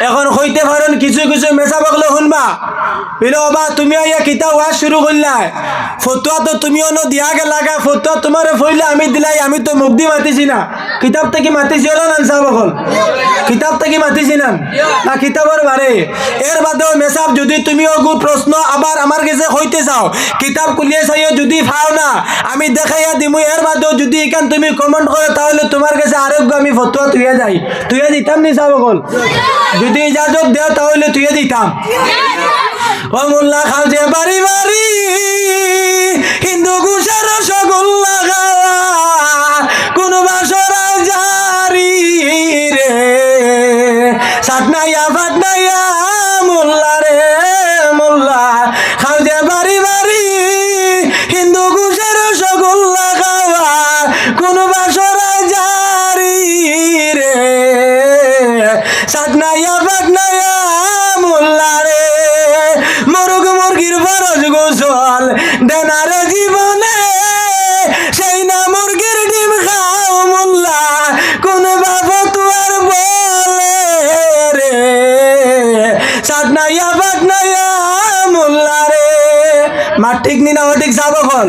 এখন হইতে পারেন কিছু কিছু মেসা বকলে শুনবা বিলো বা তুমি আইয়া কিতাব ওয়াজ শুরু করলাই ফতুয়া তো তুমিও ন দিয়া গেলাগা ফতুয়া তোমারে ফইলে আমি দিলাই আমি তো মুখ দি মাতিছি না কিতাব থেকে মাতিছি না আনসা বকল কিতাব থেকে মাতিছি না না কিতাবের বারে এর বাদেও মেসাব যদি তুমিও গু প্রশ্ন আবার আমার কাছে হইতে চাও কিতাব খুলিয়ে চাইও যদি পাও না আমি দেখাইয়া দিমু এর বাদেও যদি এখান তুমি কমেন্ট করো তাহলে তোমার কাছে আরেকগু আমি ফতুয়া তুইয়া দিতাম নি সা বকল যদি ইজাজত দেও তাহলে তুইয়া দিতাম ও মোল্লা খাও যে বাড়ি বাড়ি হিন্দু ঘুষের রসগোল্লা খাওয়া কোন বাসরা জারি রে সাটনাইয়া ফাটনাইয়া মোল্লা রে মোল্লা খাও যে বাড়ি বাড়ি হিন্দু ঘুষের রসগোল্লা খাওয়া কোন বাসরা জারি রে সাটনাইয়া ফাটনাইয়া মোল্লা রে মরুগ মুরগির বরজ গোসল দেনারে জীবনে সেই না মুরগির ডিম খাও মোল্লা কোন বাবা তুয়ার বলে রে সাটনাইয়া ফাটনাইয়া মোল্লা রে মা ঠিক নি না ও ঠিক যাব বল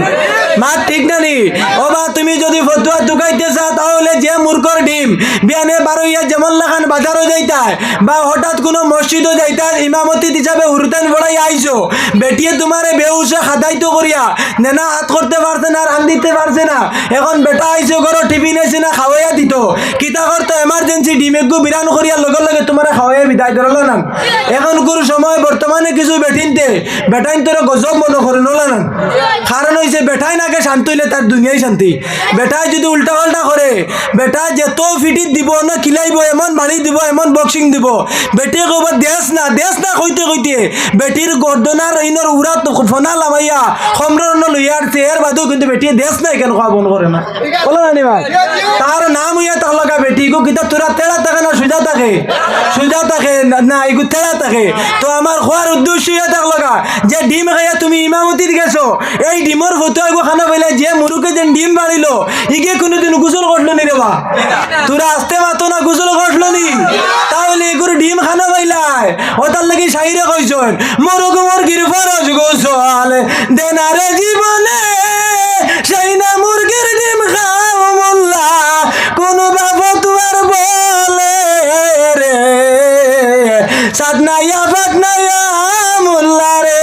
মা ঠিক না নি ও বা তুমি যদি ফতুয়া দুকাইতে চাও তাহলে যে মূর্খর ডিম বিয়ানে বারোইয়া যেমন লাখান বাজারও যাইতায় বা হঠাৎ কোনো মসজিদও যাইতায় ইমামতি হিসাবে উরুতান পড়াই আইছো বেটিয়ে তোমারে বেউসে খাদাইতো করিয়া নেনা হাত করতে পারছে না রান দিতে পারছে না এখন বেটা আইছো ঘর টিফিন এসে না খাওয়াইয়া দিত কিতা করতো এমার্জেন্সি ডিমেকু বিরান করিয়া লগে লগে তোমারে খাওয়াইয়া বিদায় করল না এখন কোন সময় বর্তমানে কিছু বেটিনতে বেটাইন তোরে গজব মনে করে নলা না কারণ হইছে বেটাই নাকে শান্ত হইলে তার দুনিয়াই শান্তি বেটাই যদি উল্টা পাল্টা করে বেটা যেত ফিটিত দিব না খিলাইব এমন বাড়ি দিব এমন বক্সিং দিব বেটিয়ে কব দেশ না কইতে কইতে বেটির গর্দনার ইনর উড়া ফোনা লামাইয়া সম্রণ লইয়ারছে এর বাদেও কিন্তু বেটিয়ে দেশ নাই কেন খাওয়া বন করে না বলো না নি ভাই তার নাম হইয়া তার লগা বেটি গো কিতা তোরা তেড়া থাকে না সুজা থাকে না এগু তেড়া থাকে তো আমার খোয়ার উদ্দেশ্য হইয়া তার লগা যে ডিম খাইয়া তুমি ইমামতিত গেছো এই ডিমর ফটো এগু খানা পাইলে যে মুরুকে যেন ডিম বাড়িলো ইগে কোনোদিন গোসল করলো নি রে বা তোরা আসতে মাতো না গোসল করলো নি তাহলে এগুলো ডিম খানা পাইলাই ও তার লাগি সাইরে কইছন মরুক মুরগির ফরজ গোসল দেনারে জীবনে সেই না মুরগির ডিম খাও মোল্লা কোন বাবা তুয়ার বলে রে সাদনাইয়া ফাটনাইয়া মোল্লা রে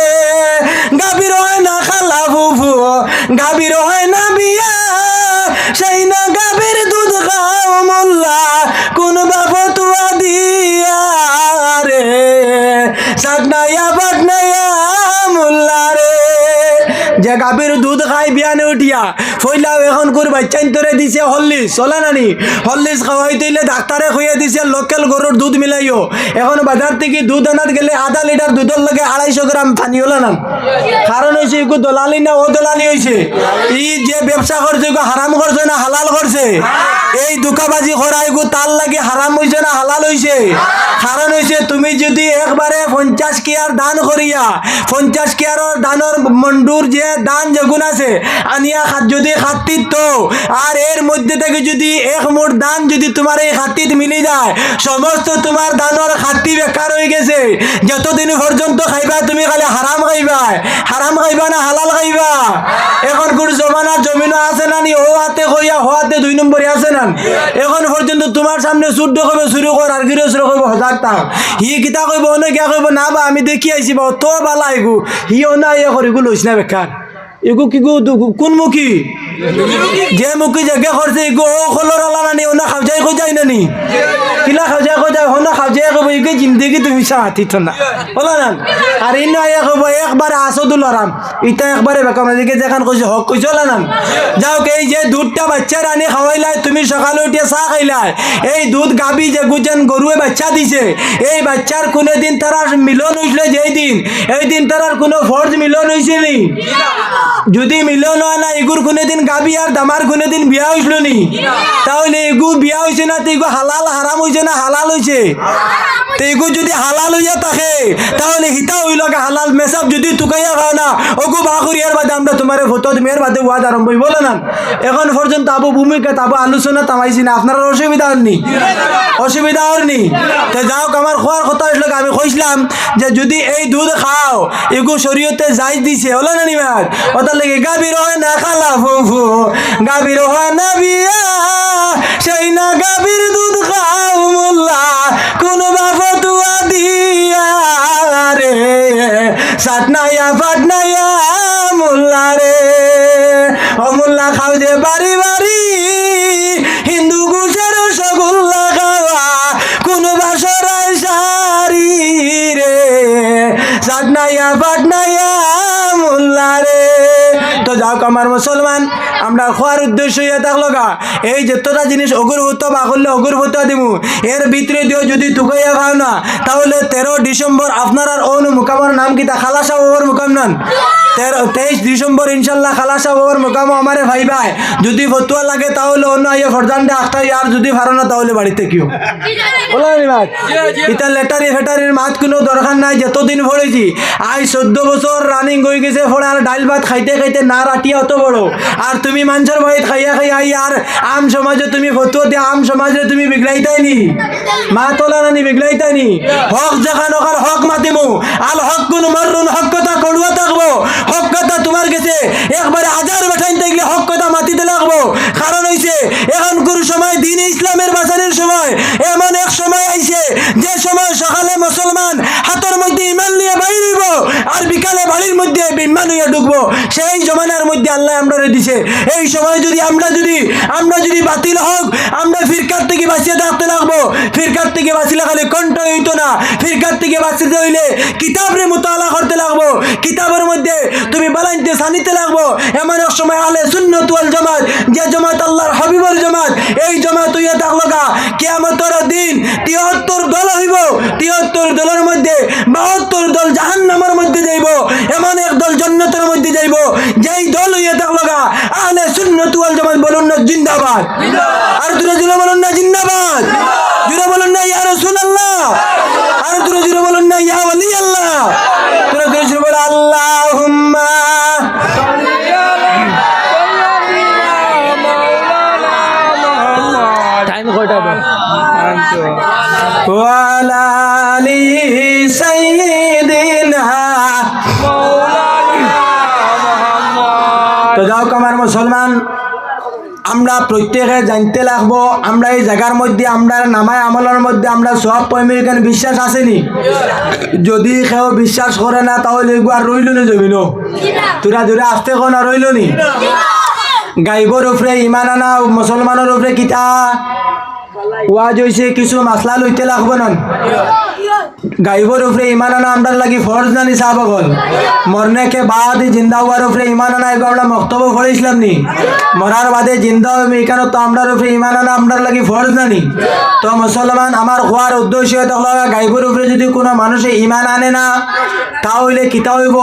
গাবির হয় না খালা ফুফু গাবির হয় না বিয়া সেই না গাবির দুধ খাও মোল্লা কোন বাবা তুয়া দিয়া রে সাদনাইয়া ফাটনাইয়া মোল্লা রে যে গাভীর দুধ খাই বিয়ানে উঠিয়া ফইলাও এখন করে বাচ্চাইন তোরে দিছে হরলিক্স চলে নানি হরলিক্স খাওয়াই দিলে ডাক্তারে খুঁয়ে দিছে লোকাল গরুর দুধ মিলাইও এখন বাজার থেকে দুধ আনার গেলে আধা লিটার দুধের লাগে 250 গ্রাম পানি হলো না কারণ হয়েছে এগু দলালি না ও দলালি হয়েছে এই যে ব্যবসা করছে এগু হারাম করছে না হালাল করছে এই দুকাবাজি করা এগু তার লাগে হারাম হয়েছে না হালাল হয়েছে কারণ হয়েছে তুমি যদি একবারে 50 কেয়ার দান করিয়া 50 কেয়ারের দানের মন্ডুর যে দান যেগুন আছে আনিয়া যদি খাতির তো আর এর মধ্যে থেকে যদি এক মোট দান যদি তোমার এই খাতির মিলে যায় সমস্ত তোমার দানের খাতি বেকার হয়ে গেছে যতদিন পর্যন্ত খাইবা তুমি খালি হারাম খাইবা না হালাল খাইবা এখন কোন জমানার জমিনও আছে না নি ও হাতে কইয়া হওয়াতে 2 নম্বরে আছে না এখন পর্যন্ত তোমার সামনে চুদ্দ কইব শুরু কর আর গিরো শুরু কইব 1000 টাকা হি কিতা কইব অনেক কইব না বা আমি দেখি আইছি বা তো বালা এগু হিও না ইয়ে করিগু লইছ না বেকার এগু কি গো কোন মুখী যে মুখী জায়গা করছে এগু ও খলর আলা নানি ওনা খাওজাই কই যায় নানি কিলা খাওজাই কই যায় হোনা খাওজাই কইব এগে জিন্দেগি তুমি সাথী তো না বলা না আর ইন আয়া কইব একবার আসদুল আরাম ইটা একবারে বেকার দিকে যেখান কইছে হক কইছ না না যাও এই যে দুধটা বাচ্চা রানি খাওয়াইলাই তুমি সকালে উঠে চা খাইলাই এই দুধ গাবি যে গুজেন গরুয়ে বাচ্চা দিছে এই বাচ্চার কোনে দিন তারা মিলন হইছিল যেই দিন এই দিন তারার কোনো ফরজ মিলন হইছে নি যদি মিলন হয় না এগুর কোনে দিন গাবি আর দামার কোনে দিন বিয়া হইছিল নি তাহলে এগু বিয়া হইছে না তো এগু হালাল হারাম হইছে না হালাল হইছে তেগু যদি হালাল হইয়া থাকে তাহলে হিতা হইল হালাল মেসাব যদি তুকাইয়া খাও না ওগু বাকুরিয়ার বাদে আমরা তোমার ফটো মেয়ের বাদে ওয়াদ আরম্ভ বলে না এখন পর্যন্ত আবু ভূমিকা তাবো আলোচনা তামাইছি না আপনার অসুবিধা হননি অসুবিধা হননি তো যাও আমার খোয়ার কথা আসলে আমি কইছিলাম যে যদি এই দুধ খাও এগু শরীয়তে যাই দিছে হলো না নিমার ওটার লেগে গাভীর হয় না খালা ফুফু গাভীর হয় না বিয়া সেই না গাভীর দুধ খাও মোল্লা কোন বাবা তুয়া দিয়া রে সাটনাইয়া ফাটনাইয়া মোল্লা রে ও মোল্লা খাও যে বাড়ি বাড়ি হিন্দু গুছের রসগোল্লা খাওয়া কোন বাসরায় সারি রে সাটনাইয়া ফাটনাইয়া মোল্লা রে তো যাও আমার মুসলমান আমরা খোয়ার উদ্দেশ্য হয়ে থাকলো গা এই যতটা জিনিস অগরভূত বা করলে অগরভূত দিমু এর ভিতরে দিও যদি তুকাইয়া খাও না তাহলে 13 ডিসেম্বর আপনার আর অনু মুকামের নাম কি তা খালাসা ওর মুকাম নন 23 ডিসেম্বর ইনশাল্লাহ খালাসা ওর মুকাম আমারে ভাই ভাই যদি ফতুয়া লাগে তাহলে অন্য আইয়া ফরজানটা আখটা আর যদি পারো না তাহলে বাড়িতে কিও এটা লেটারি ফেটারির মাত কোনো দরকার নাই যতদিন পড়েছি আজ 14 বছর রানিং হয়ে গেছে ফলে আর ডাইল ভাত খাইতে খাইতে না রাটিয়া অত বড় আর তুমি মানুষের বাড়িতে খাইয়া খাইয়া আই আর আম সমাজে তুমি ফতুয়া দিয়ে আম সমাজে তুমি বিগড়াইতাইনি মা তোলানি বিগড়াইতাইনি হক যেখান ওখান হক মাতিমু আল হক কোন মারুন হক কথা কড়ুয়া থাকবো হক কথা তোমার কাছে একবারে হাজার বেঠাইন থাকলে হক কথা মাতিতে লাগবো কারণ হইছে এখন কোন সময় দিন ইসলামের বাঁচানোর সময় এমন এক সময় আইছে যে সময় সকালে মুসলমান হাতের মধ্যে ইমান নিয়ে বাইর হইব আর বিকালে বাড়ির মধ্যে বিমান হইয়া ঢুকবো সেই জমানার মধ্যে আল্লাহ আমরা দিছে এই সময় যদি আমরা যদি বাতিল হোক আমরা ফিরকার থেকে বাঁচিয়ে থাকতে লাগবো ফিরকার থেকে বাঁচলে খালি কণ্ঠ হইতো না ফিরকার থেকে বাঁচতে হইলে কিতাবরে মোতালা করতে লাগবো কিতাবের মধ্যে তুমি বালাইতে সানিতে লাগবো এমন এক সময় আলে সুন্নাত ওয়াল জামাত যে জামাত আল্লাহর হাবিবের জামাত এই জামাত হইয়া থাকলো গা কিয়ামতের দিন 73 দল হইব 73 দলের মধ্যে 72 দল জাহান্নামের মধ্যে যাইব এমন এক দল জান্নাতের মধ্যে যাইব যেই দল হইয়া থাকলো গা আলে সুন্নাত ওয়াল জামাত বলুন না জিন্দাবাদ আর জোরে জোরে বলুন না জিন্দাবাদ জোরে বলুন না ইয়া রাসূলুল্লাহ আর জোরে জোরে বলুন না ইয়া ওয়ালি আল্লাহ জোরে জোরে বল আল্লাহুম্মা টাইম কয়টা ওয়ালা আলি সাইয়্যিদিনা তো যাও আমার মুসলমান আমরা প্রত্যেকে জানতে লাগবো আমরা এই জায়গার মধ্যে আমরা নামায় আমলের মধ্যে আমরা সব প্রেমিক বিশ্বাস আসেনি যদি কেউ বিশ্বাস করে না তাহলে আর রইল না জমিন তোরা জোরে আসতে কোন রইল নি গাইবর উপরে ইমান আনা মুসলমানের উপরে কিতা ওয়াজ হইছে কিছু মাসলা লইতে লাগবো না গাইবর উপরে ইমান আনা আমরা লাগি ফরজ না নিসাব হল মরনে के बाद जिंदा हुआर উপরে ইমান আনা এগো আমরা মক্তব্য পড়েছিলাম নি মরার বাদে জিন্দা হইবে এখানে তো আমরা উপরে ইমান আনা আমরা লাগি ফরজ না নি তো মুসলমান আমার হওয়ার উদ্দেশ্য হলো গাইবর উপরে যদি কোনো মানুষে ইমান আনে না তাহলে কিতা হইব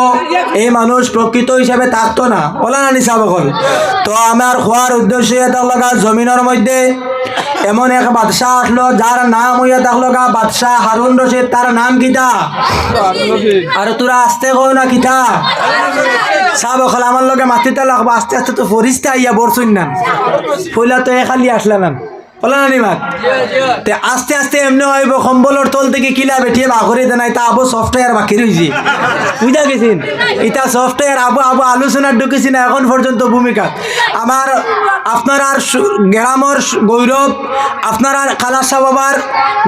এই মানুষ প্রকৃত হিসাবে থাকতো না বলা না নিসাব হল তো আমার হওয়ার উদ্দেশ্য হলো জমিনের মধ্যে এমন এক বাদশাহ আসলো যার নাম হইয়া থাকলো গা বাদশাহ হারুন রশিদ তার নাম কিতা আর তোরা আসতে কো না কিতা সাব হল আমার লগে মাতিতে লাগবো আস্তে আস্তে তো ফরিস্তা আইয়া বরছুন না পয়লা তো খালি আসলাম না বলা না নিমাত তে আস্তে আস্তে এমনি হইব কম্বলের তল থেকে কিলা বেঠিয়ে বাঘরে দেনাই তা আবু সফটওয়্যার বাকি রইছি বুঝা গেছেন এটা সফটওয়্যার আবু আলোচনা ঢুকেছি না এখন পর্যন্ত ভূমিকা আমার আপনার গ্রামের গৌরব আপনার খালাসা বাবার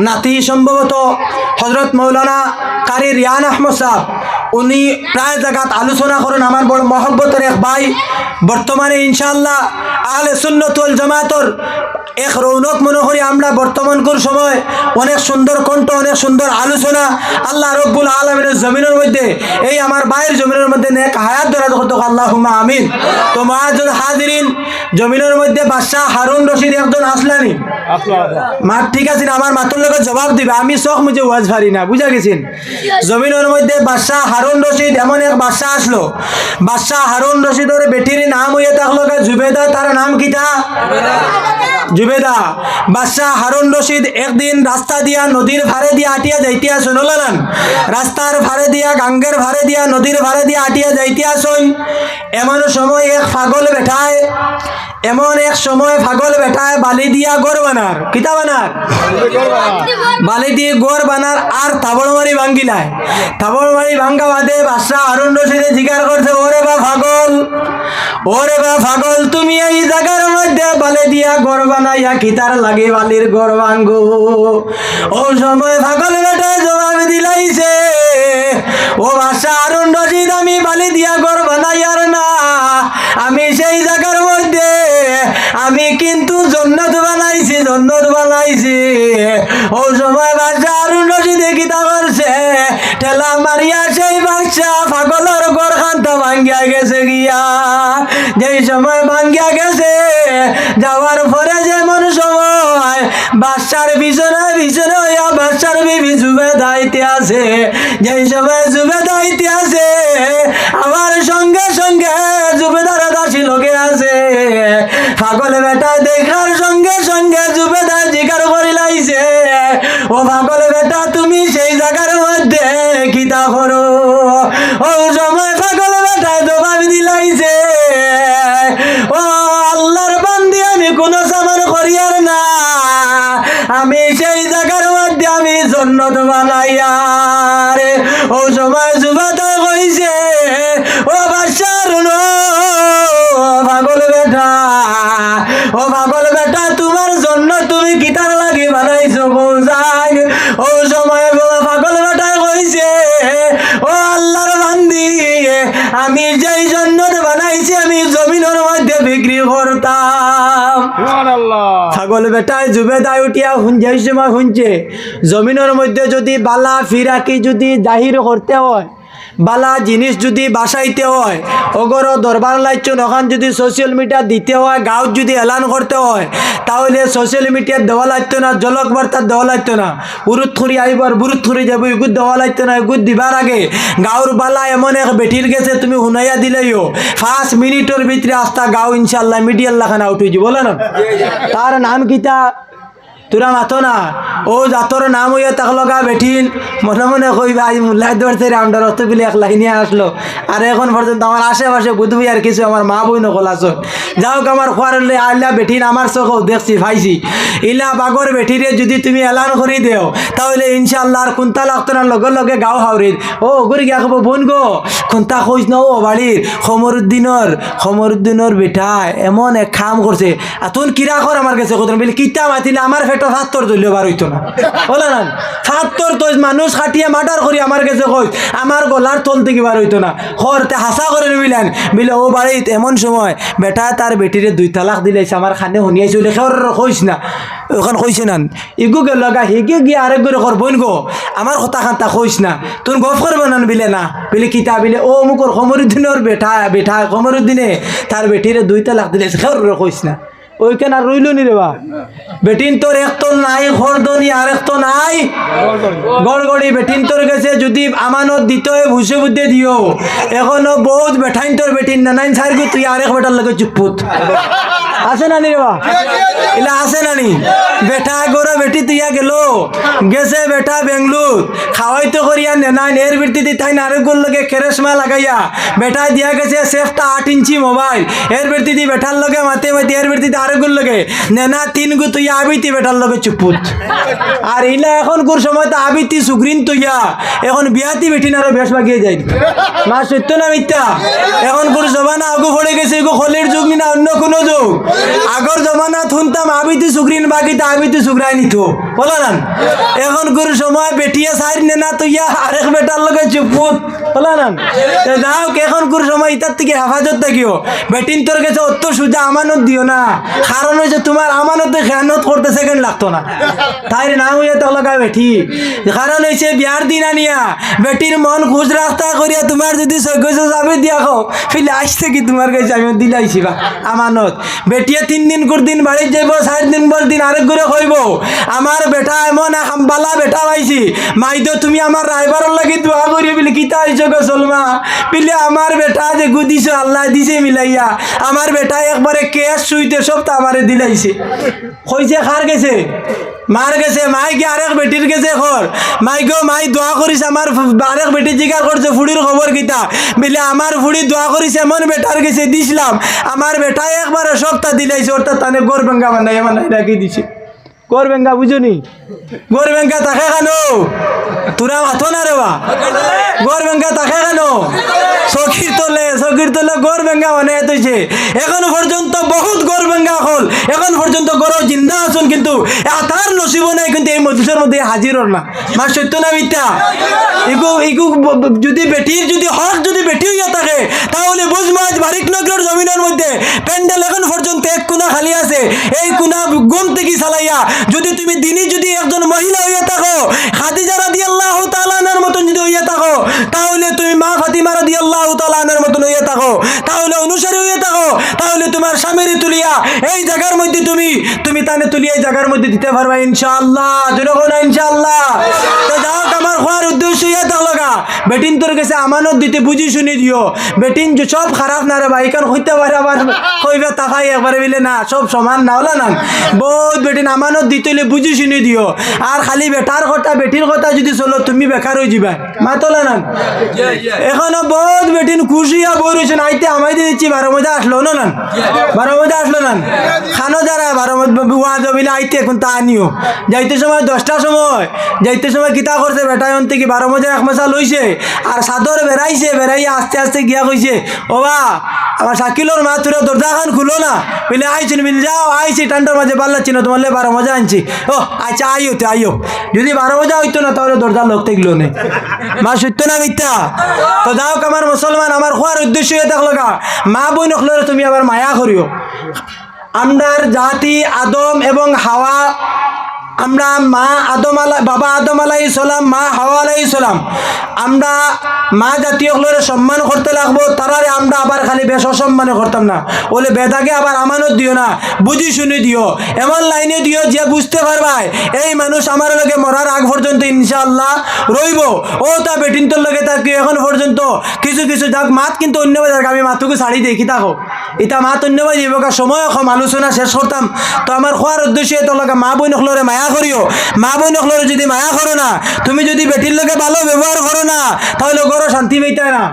নাতি সম্ভবত হজরত মৌলানা কারি রিয়ান আহমদ সাহেব উনি প্রায় জায়গাত আলোচনা করেন আমার বড় মহব্বতের এক ভাই বর্তমানে ইনশাআল্লাহ আহলে সুন্নাত ওয়াল জামাতের এক রৌনক মনে করি আমরা বর্তমানকার সময় অনেক সুন্দর কণ্ঠ অনেক সুন্দর আলোচনা আল্লাহ রব্বুল আলামিনের জমিনের মধ্যে এই আমার ভাইয়ের জমিনের মধ্যে নেক হায়াত দরাজ করতে আল্লাহুম্মা আমিন তো মুআজ্জাজ হাজিরিন জমিনের মধ্যে বাদশাহ হারুন রশিদ একজন আসলানি মা ঠিক আছে আমার মাতুর লোকের জবাব দিবে আমি শখ মুঝে ওয়াজ পারি না বুঝা গেছেন জমিনের মধ্যে বাদশাহ হারুন রশিদ এমন এক বাদশাহ আসলো বাদশাহ হারুন রশিদের বেটির নাম হইয়া থাকলো জুবেদা তার নাম কিতা জুবেদা বাদশাহ হারুন রশিদ একদিন রাস্তা দিয়া নদীর ধারে দিয়া আটিয়া যাইতিয়া শুনলান রাস্তার ধারে দিয়া গাঙ্গের ধারে দিয়া নদীর ধারে দিয়া আটিয়া যাইতিয়া শুন এমন সময় এক পাগল বেঠায় বালি দিয়া গড় বানার কিতা বানার বালি দিয়ে গড় বানার আর তাবড় মারি ভাঙ্গিলায় তাবড় মারি ভাঙ্গা বাদে বাদশাহ হারুন রশিদে জিজ্ঞাসা করছে ওরে বা পাগল তুমি এই জায়গার মধ্যে বালি দিয়া গড় বানাইয়া কিতার লাগে বালির গড় ভাঙ্গো ও সময় পাগল বেটা জবাব দিলাইছে ও বাদশাহ হারুন রশিদ আমি বালি দিয়া গড় বানাইয়ার না আমি সেই জায়গার মধ্যে আমি কিন্তু জন্নত বানাইছি ও সময় বাদশাহ হারুন রশিদ কিতা করছে ঠেলা মারিয়া সেই বাদশাহ পাগলের গড় খান্তা ভাঙ্গিয়া গেছে গিয়া যেই সময় ভাঙ্গিয়া গেছে যাওয়ার পরে যেমন সময় বাদশার পিছনে হইয়া বাদশার বিবি জুবেদাইতে আছে যেই সময় জুবেদাইতে আছে আমার সঙ্গে জুবেদার দাসী লোকে আছে পাগল বেটা দেখার সঙ্গে জুবেদার জিজ্ঞাসা করিলাইছে ও পাগল বেটা তুমি সেই জায়গার মধ্যে কিতা করো ও সময় পাগল বেটা জবাব দিলাইছে ও আল্লাহর বান্দি আমি কোনো সামান করিয়ার না আমি সেই জায়গার মধ্যে আমি জন্নত বানাইয়ার ও সময় জুবেদার কইছে ও বাদশাহ পাগল বেটা তোমার জন্য তুমি গীতার লাগি বানাইছো বৌজাই ও সময় পাগল বেটা কইছে ও আল্লাহর বান্দি আমি যেই জন্নত বানাইছি আমি জমিনের মধ্যে বিক্রি করতাম পাগল বেটায় জুবেদায় উঠিয়া যেই সময় শুনছে জমিনের মধ্যে যদি বালা ফিরাকি যদি জাহির করতে হয় বালা জিনিস যদি বাসাইতে হয় অগর দরবার লাইছো ওখান যদি সোশ্যাল মিডিয়া দিতে হয় গাঁৱত যদি এলান করতে হয় তাহলে সোশ্যাল মিডিয়া দেওয়া লাগতো না জলক বার্তা দেওয়া লাগতো না উরুত খুঁড়ি আইবার বুরুত খুঁড়ি যাব এগুত দেওয়া লাগতো না এগুত দিবার আগে গাঁৱর বালা এমন এক বেঠির গেছে তুমি শুনাইয়া দিলেইও 5 মিনিটের ভিতরে আস্তা গাঁও ইনশাল্লাহ মিডিয়ার লাখান আউট হয়ে যাব বলে না তার নাম কিতা তোরা মাতো না ও জাতর নাম হইয়া তাক লগা বেঠিন মনে কইবা আজ মুল্লাই ধরছে আমরা রক্ত বিলে এক লাইন নিয়ে আসলো আর এখন পর্যন্ত আমার আশেপাশে বুধবি আর কিছু আমার মা বই নকল আসন যাওক আমার খোয়ার আল্লাহ বেঠিন আমার চোখও দেখছি ভাইছি ইলা বাগর বেঠিরে যদি তুমি এলান করি দেও তাহলে ইনশাল্লাহ আর কোনটা লাগতো না লগে গাঁও হাওরির ও ঘুরে গিয়া খাবো বোন গো কোনটা কইস না ও বাড়ির খমরুদ্দিনর বেটা এমন এক খাম করছে আর তুন কিরা কর আমার কাছে কত বলে কিতা মাতিলে আমার পেটো ফাত্তর ধরলেও বার হইতো না বলে না ফাত্তর তো মানুষ খাটিয়ে মার্ডার করি আমার কাছে কইস আমার গলার তল থেকে বার হইতো না হরতে হাসা করে নিবিলেন বিলে ও বাড়িত এমন সময় বেটা তার বেটিরে 2 তালাক দিলাইছে আমার খানে শুনিয়াইছে বলে খের কইস না ওখান কইছে না ইগু গে লগা হিগে গিয়ে আরেক করে কর বোন গো আমার কথা খান্তা কইস না তুই গফ করবে না বিলে না বিলে কিতা বিলে ও মুখর খমরুদ্দিনের বেটা খমরুদ্দিনে তার বেটিরে 2 তালাক দিলাইছে খের কইস না ওইখানে আর রইল নি রে বা বেটিন তোর এক তো নাই খরদনি আর এক তো নাই গড়গড়ি বেটিন তোর গেছে যদি আমানত দিতে হয় ভুষে বুদ্ধে দিও এখনো বহুত বেঠাইন তোর বেটিন না নাইন সার তুই আরেক বেটার লাগে চুপুত আছে না নি রে বা এলা আছে না নি বেটা গড় বেটি তুইয়া গেছে বেটা বেঙ্গলুর খাওয়াইতো করিয়া নেনাইন এর বিরতি তাই আরেকগুর লগে কেরেসমা লাগাইয়া বেটা দিয়া গেছে সেফটা 8 ইঞ্চি মোবাইল এর বিরতি বেটার লগে মাতে এর বিরতি আরেকগুর লগে নেনা 3 গু তুইয়া আবিতি বেটার লগে চুপুত আর ইলা এখন কোর সময় তো আবিতি সুগ্রিন তুইয়া এখন বিয়াতি বেটিন আরো বেশ বাগিয়ে যাই মা সত্য না মিথ্যা এখন কোর জমানা আগু পড়ে গেছে এগো খলের যুগ না অন্য কোনো যুগ আগর জমানা শুনতাম আবিতি সুগ্রিন বাকিতে আবিতি সুগ্রাই নিত বলো না এখন কোর সময় বেটিয়া সাইড নেনা তুইয়া আরেক বেটার লগে চুপুত বলো না যাও এখন কোর সময় ইতার থেকে হেফাজত থাকিও বেটিন তোর কাছে অত সুজা আমানত দিও না কারণ হচ্ছে তোমার আমানতে খেয়ানত করতে সেকেন্ড লাগতো না তাই নাম হইয়া তো লগা বেঠি কারণ হয়েছে বিয়ার দিন আনিয়া বেটির মন খুশ রাস্তা করিয়া তোমার যদি সৈক্য যাবে দিয়া খাও ফিলে আসছে কি তোমার কাছে আমি দিলাইছি বা আমানত বেটিয়ে 3 দিন দিন বাড়ি যাইব 4 দিন পর দিন আরেক করে কইব আমার বেটা এমন বালা বেটা পাইছি মাইদো তুমি আমার রাইবারর লাগি দোয়া করি বলে কিতা আইছো গো সলমা বিলে আমার বেটা যে গুদিছো আল্লাহ দিছে মিলাইয়া আমার বেটা একবারে কেস শুইতে সব তা আমারে দিলাইছে কইছে খার গেছে মার গেছে মাই কি আরেক বেটির গেছে খর মাই গো মাই দোয়া করিস আমার আরেক বেটি জিজ্ঞাসা করছে ফুড়ির খবর কিতা বিলে আমার ফুড়ি দোয়া করিস এমন বেটার গেছে দিছিলাম আমার বেটা একবারে সপ্তাহ দিলাইছে অর্থাৎ তানে গোর বেঙ্গা বানাই রাখি দিছে গোর বেঙ্গা বুঝুনি গোর বেঙ্গা তাকে খানো তোরা হাতো না রে বা গোর বেঙ্গা তাকে খানো চকির তলে গোর বেঙ্গা বানাই তৈছে এখন পর্যন্ত বহুত গোর বেঙ্গা হল এখন পর্যন্ত গড় জিন্দা আছেন কিন্তু তার নসিব নাই কিন্তু এই মজলিসের মধ্যে হাজির হল না মা সত্য না মিথ্যা ইগু যদি বেটির যদি হক যদি বেটি হইয়া থাকে তাহলে বুঝবো আজ বারিকনগরের জমিনের মধ্যে প্যান্ডেল এখন পর্যন্ত এক কোনা খালি আছে এই কোনা গম থেকে চালাইয়া যদি তুমি দিনই যদি একজন মহিলা হইয়া থাকো খাদিজা রাদিয়াল্লাহু তাআলা আনহার মতন যদি হইয়া থাকো তাহলে তুমি মা ফাতিমা রাদিয়াল্লাহু তাআলা আনহার মতন হইয়া থাকো তাহলে অনুসারী হইয়া থাকো তাহলে তোমার স্বামীর তুলিয়া এই জায়গার মধ্যে তুমি তানে তুলিয়া এই জায়গার মধ্যে দিতে পারবা ইনশাআল্লাহ জনগণ ইনশাআল্লাহ তো যাও আমার হওয়ার উদ্দেশ্য ইয়া থাকলগা বেটিন তোর কাছে আমানত দিতে বুঝি শুনি দিও বেটিন যে সব খারাপ না রে ভাই কারণ হইতে পারে আবার কইবে তাকাই একবারে বিলে না সব সমান না হলো না বহুত বেটিন আমানত দিতে হলে বুঝি শুনি দিও আর খালি বেটার কথা বেটির কথা যদি চলো তুমি বেকার হয়ে যাবা মাতলা না এখনো বহুত বেটিন খুশিয়া বই রয়েছে আইতে আমাই দিচ্ছি 12 মজা আসলো না 12 মজা আসলো না খানো যারা 12 বুয়া জমিলে আইতে এখন তা আনিও যাইতে সময় 10টার সময় যাইতে সময় কিতা করছে বেটায় অন্তে কি 12 মজা এক মাসা লইছে আর সাদর বেড়াইয়া আস্তে আস্তে গিয়া কইছে ও বা আমার শাকিলোর মা তোরা দরজা খান খুলো না বলে আইছেন মিল যাও আইছি টান্ডার মাঝে পাল্লাচ্ছি না তোমার 12 মজা আনছি ও আচ্ছা আইও যদি 12 মজা হইতো না তাহলে দরজা লোক থাকলো না মা সত্য না মিথ্যা তো যাও আমার মুসলমান আমার খোয়ার উদ্দেশ্য হয়ে থাকলো গা মা বোন হলে তুমি আবার মায়া করিও আমরার জাতি আদম এবং হাওয়া আমরা বাবা আদম আলাইহিস সালাম মা হাওয়া আলাইহিস সালাম আমরা মা জাতীয় হলে সম্মান করতে লাগবো তারারে আমরা আবার খালি বেশ অসম্মানে করতাম না বলে বেদাকে আবার আমানত দিও না বুঝি শুনে দিও এমন লাইনে দিও যে বুঝতে পারবাই এই মানুষ আমার লগে মরার আগ পর্যন্ত ইনশাআল্লাহ রইব ও তা বেটিনটোর লগে তার কি এখন পর্যন্ত কিছু যাক মাত কিন্তু অন্যবাই যাক আমি মাতুকে ছাড়ি দেখি থাকো এটা মাত অন্যবাই দিব সময় কম আলোচনা শেষ করতাম তো আমার খোয়ার উদ্দেশ্যে তোর লগে মা বোন হলরে মায়া করিও মা বোন হলরে যদি মায়া করো না তুমি যদি বেটির লগে ভালো ব্যবহার করো না তাহলে গরো শান্তি পাইতে না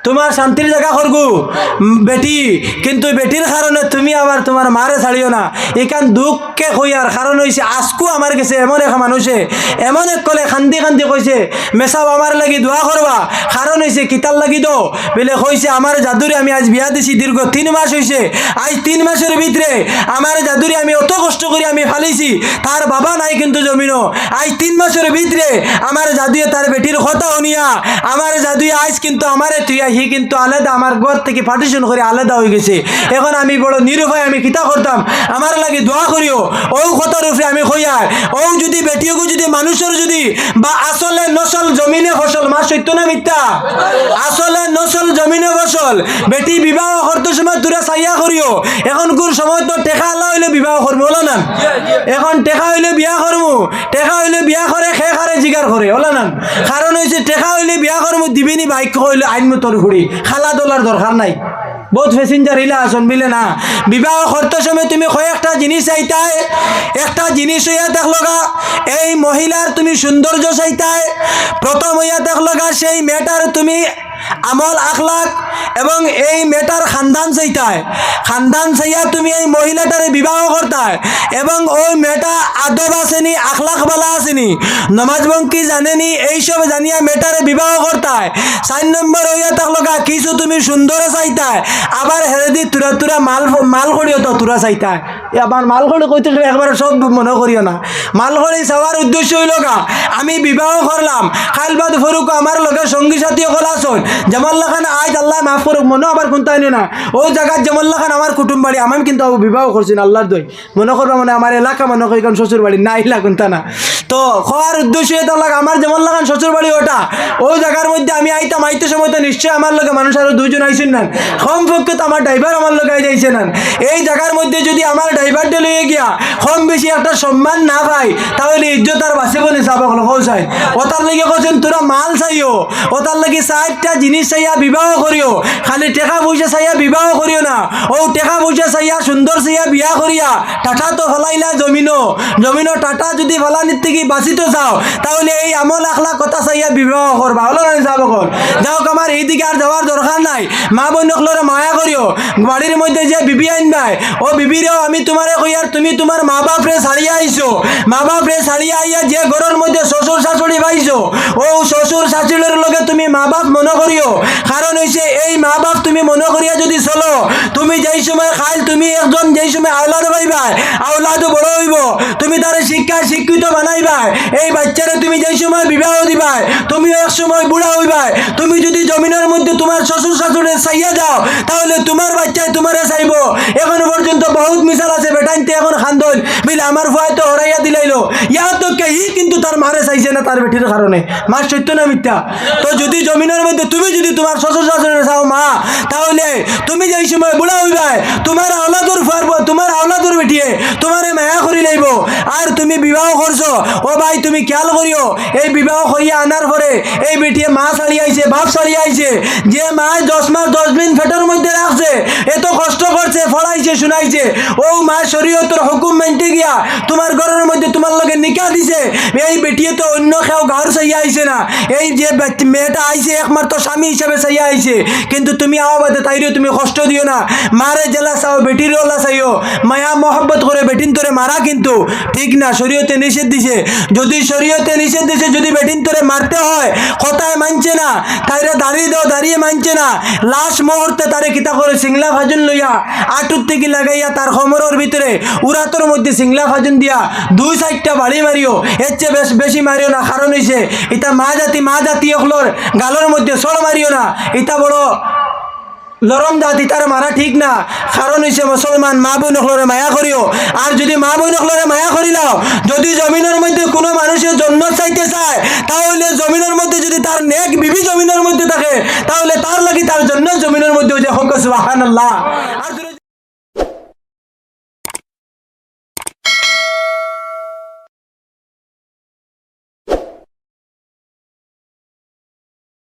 তোমার শান্তির জায়গা করগু বেটি কিন্তু বেটির কারণে তুমি আবার তোমার মারে ছাড়িও না এখান দুঃখকে কইয়ার কারণ হয়েছে আজকু আমার কাছে এমন এক মানুষে এমন এক কলে খান্দি কইছে মেসাও আমার লাগি দোয়া করবা কারণ হয়েছে কিতার লাগি দো বলে কইছে আমার জাদুরে আমি আজ বিয়া দিছি দীর্ঘ 3 মাস হয়েছে আজ 3 মাসের ভিতরে আমার জাদুরে আমি অত কষ্ট করে আমি ফালিছি তার বাবা নাই কিন্তু জমিনও আজ 3 মাসের ভিতরে আমার জাদুয়ে তার বেটির কথা শুনিয়া আমার জাদুয়ে আজ কিন্তু আমারে তুই হি কিন্তু আলাদা আমার ঘর থেকে পার্টিশন করে আলাদা হয়ে গেছে এখন আমি বড় নিরুপায় আমি কিতা করতাম আমার লাগে দোয়া করিও ও কথার উপরে আমি কইয়ার ও যদি বেটিও যদি মানুষের যদি বা আসলে নসল জমিনে ফসল মা সত্য না মিথ্যা আসলে নসল জমিনে ফসল বেটি বিবাহ করতে সময় দূরে চাইয়া করিও এখন কোন সময় তো টেকা আল্লাহ হইলে বিবাহ করবো হলো না এখন টেকা হইলে বিয়া করবো টেকা হইলে বিয়া করে খে খারে জিগার করে হলো না কারণ হয়েছে টেকা হইলে বিয়া করবো দিবিনি বাইক হইলে আইন মতর ঘুরি খালা দোলার দরকার নাই বহুত প্যাসেঞ্জার হিলা আসন মিলে না বিবাহ করতে সময় তুমি কয়েকটা জিনিস চাইতাই একটা জিনিস হইয়া দেখলগা এই মহিলার তুমি সৌন্দর্য চাইতাই প্রথম হইয়া দেখলগা সেই মেয়েটার তুমি আমল আখলাক এবং এই মেয়েটার খানদান চাইতায় খানদান চাইয়া তুমি এই মহিলাটারে বিবাহ করতায় এবং ওই মেয়েটা আদব আসেনি আখলাক বালা আসেনি নমাজ বঙ্কি জানেনি এইসব জানিয়া মেয়েটারে বিবাহ করতায় 4 নম্বর হইয়া থাকলগা কিছু তুমি সুন্দর চাইতায় আবার হেরেদি তুরা মাল করিও তো তুরা চাইতায় আবার মাল করে কইতে একবার সব মনে করিও না মাল করে চাওয়ার উদ্দেশ্য হইল গা আমি বিবাহ করলাম খাইলবাদ ফরুক আমার লগে সঙ্গী সাথী সকল আসন জামাল্লা খান আজ আল্লাহ মাফ করুক মনে আবার কোনটা না ও জায়গার জামাল্লা খান আমার কুটুম বাড়ি আমি কিন্তু বিবাহ করছি না আল্লাহর দই মনে করবা মানে আমার এলাকা মনে করি কারণ শ্বশুর বাড়ি না ইলা কোনটা না তো খাওয়ার উদ্দেশ্য এটা লাগ আমার যেমন লাগান শ্বশুর বাড়ি ওটা ওই জায়গার মধ্যে আমি আইতাম আইতে সময় তো নিশ্চয়ই আমার লোকে মানুষ আরো দুইজন আইসেন না কম পক্ষে তো আমার ড্রাইভার আমার লোক আই যাইছে না এই জায়গার মধ্যে যদি আমার ড্রাইভারটা লইয়ে গিয়া কম বেশি একটা সম্মান না পাই তাহলে ইজ্জত আর বাঁচিব নি চাব চাই ওটার লাগে কৈছেন তোরা মাল চাইও ওটার লাগে 4টা জিনিস চাইয়া বিবাহ করিও খালি টেকা পয়সা চাইয়া বিবাহ করিও না ও টেকা পয়সা চাইয়া সুন্দর চাইয়া বিয়া করিয়া টাটা তো ফলাইলা জমিনো টাটা যদি ফলানির থেকে বাঁচিতে চাও তাহলে এই আমল আখলা কথা চাইয়া বিবাহ করবা হলো না চাব যাওক আমার এইদিকে আর যাওয়ার দরকার নাই মা বোনকলরে মায়া করিও বাড়ির মধ্যে যে বিবি আনবাই ও বিবিরেও আমি তোমারে কই আর তুমি তোমার মা বাপরে ছাড়িয়া আইছো মা বাপরে ছাড়িয়া আইয়া যে ঘরের মধ্যে শ্বশুর শাশুড়ি পাইছো ও শ্বশুর শাশুড়ির লগে তুমি মা বাপ মনে করিও কারণ হইছে এই মা বাপ তুমি মনে করিয়া যদি চলো তুমি যেই সময় খাইল তুমি একজন যেই সময় আওলাদ পাইবা আওলাদও বড় হইব তুমি তারে শিক্ষিত বানাইবা এই বাচ্চারে তুমি যেই সময় বিবাহ দিবা তুমিও এক সময় বুড়া হইবা তুমি যদি জমিনের মধ্যে তোমার শ্বশুর শাশুড়ি চাইয়া যাও তাহলে তোমার বাচ্চায় তোমারে চাইব এখন পর্যন্ত বহুত মিশাল আছে বেটাইতে এখন খান্দন বিলে আমার ভয় তো হরাইয়া দিলাইলো ইয়া তো কেহি কিন্তু তার মারে চাইছে না তার বেটির কারণে মা সত্য না মিথ্যা তো যদি জমিনের মধ্যে তুমি যদি তোমার শ্বশুর শাশুড়ি চাও মা তাহলে তুমি যেই সময় বুড়া হইবা তোমার আওলাদর ফারব তোমার আওলাদর বেটিয়ে তোমারে মায়া করি লাইব আর তুমি বিবাহ করছো ও ভাই তুমি খেয়াল করিও এই বিবাহ করিয়া আনার পরে এই বেটিয়ে মা ছাড়িয়ে আইছে বাপ ছাড়িয়ে আইছে যে মা 10 মাস 10 দিন পেটের মধ্যে রাখছে এত কষ্ট করছে ফলাইছে শুনাইছে ও মা শরীয়তের হুকুম মানতে গিয়া তোমার ঘরের মধ্যে তোমার লগে নিকাহ দিছে এই বেটিয়ে তো অন্য কেউ ঘর চাইয়া আইছে না এই যে মেয়েটা আইছে একমাত্র স্বামী হিসাবে চাইয়া আইছে কিন্তু তুমি আওয়াবাদে তাইরেও তুমি কষ্ট দিও না মারে জেলা চাও বেটির ওলা চাইও মায়া মহব্বত করে বেটিন তোরে মারা কিন্তু ঠিক না শরীয়তে নিষেধ দিছে যদি শরীয়তে নিষেধ দিছে যদি বেটিন তোরে মারতে হয় কথায় মানছে না তাইরে দাঁড়িয়ে মানছে না লাস্ট মুহূর্তে তারে কিতা করে সিংলা ভাজন লইয়া আটুর থেকে লাগাইয়া তার খমরের ভিতরে উরাতর মধ্যে সিংলা ভাজন দিয়া 2-4টা বাড়ি মারিও এর চেয়ে বেশি মারিও না কারণ হইছে এটা মা জাতি অকলর গালের মধ্যে সর মারিও না এটা বড় লরম জাতি তার মারা ঠিক না কারণ হইছে মুসলমান মা বোন হলরে মায়া করিও আর যদি মা বোন হলরে মায়া করিলাও যদি জমিনের মধ্যে কোনো মানুষের জন্য চাইতে চায় তাহলে জমিনের মধ্যে যদি তার নেক বিবি জমিনের মধ্যে থাকে তাহলে তার লাগি তার জন্য জমিনের মধ্যে যে হোক সুবহানাল্লাহ